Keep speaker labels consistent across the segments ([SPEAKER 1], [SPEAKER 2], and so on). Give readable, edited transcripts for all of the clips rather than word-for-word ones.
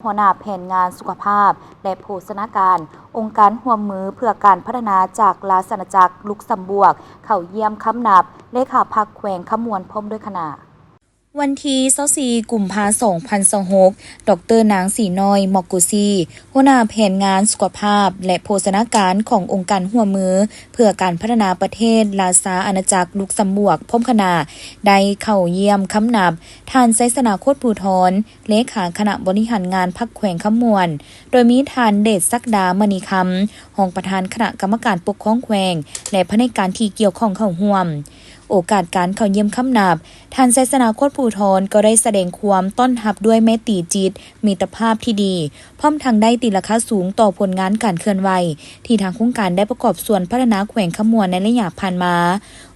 [SPEAKER 1] หัวหน้าแผนงานสุขภาพและโภชนาการองค์การร่วมมือเพื่อการพัฒนาจากราชอาณาจักรลุกเซมเบิร์กเข้าเยี่ยมคำนับเลขาพรรคแขวงขมวนพร้อมด้วยคณะวันที่24กุมภาพันธ์2026ดร.นางสีน้อยมอกกุซีหัวหน้าแผนงานสุขภาพและโภชนาการขององค์การร่วมมือเพื่อการพัฒนาประเทศราชอาณาจักรลุกเซมเบิร์กพร้อมคณะได้เข้าเยี่ยมคำนับท่านไสสนาโคตรภูธรเลขาคณะบริหารงานพรรคแขวงขมวนโดยมีท่านเดชศักดามณีคำรองประธานคณะกรรมการปกครองแขวงและพนักงานที่เกี่ยวข้องเข้าร่วมโอกาสการเข้าเยี่ยมคำนับท่านไสสนาโคตรภูธรก็ได้แสดงความต้อนรับด้วยแมตรีจิตมิตรภาพที่ดีพร้อมทั้งได้ตีราคาสูงต่อผลงานการเคลื่อนไหวที่ทางโครงการได้ประกอบส่วนพัฒนาแขวงขมวนในระยะผ่านมา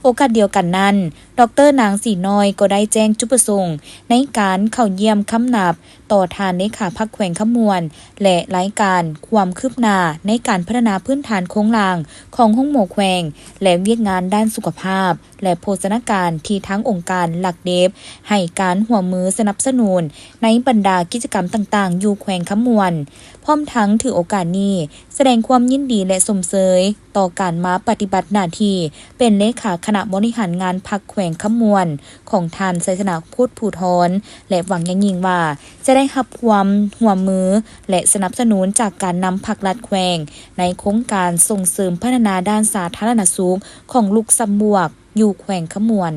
[SPEAKER 1] โอกาสเดียวกันนั้นดร.นางสีน้อยก็ได้แจ้งจุดประสงค์ในการเข้าเยี่ยมคำนับต่อทานเลขาพรรคแขวงขมวนและรายการความคืบหน้าในการพัฒนาพื้นฐานโครงสร้างของห้องหมอแขวงและเวียกงานด้านสุขภาพและโภชนาการที่ทั้งองค์การหลักเดฟให้การร่วมมือสนับสนุนในบรรดากิจกรรมต่างๆอยู่แขวงขมวนพร้อมทั้งถือโอกาสนี้แสดงความยินดีและสมเสยต่อการมาปฏิบัติหน้าที่เป็นเลขาคณะบริหารงานพรรคแขวงขมวนของท่านไสสนาโคตรภูธรและหวังอย่างยิ่งว่าจะได้รับความร่วมมือและสนับสนุนจากการนำพรรครัฐแขวงในโครงการส่งเสริมพัฒนาด้านสาธารณสุขของลุกเซมเบิร์กอยู่แขวงขมวน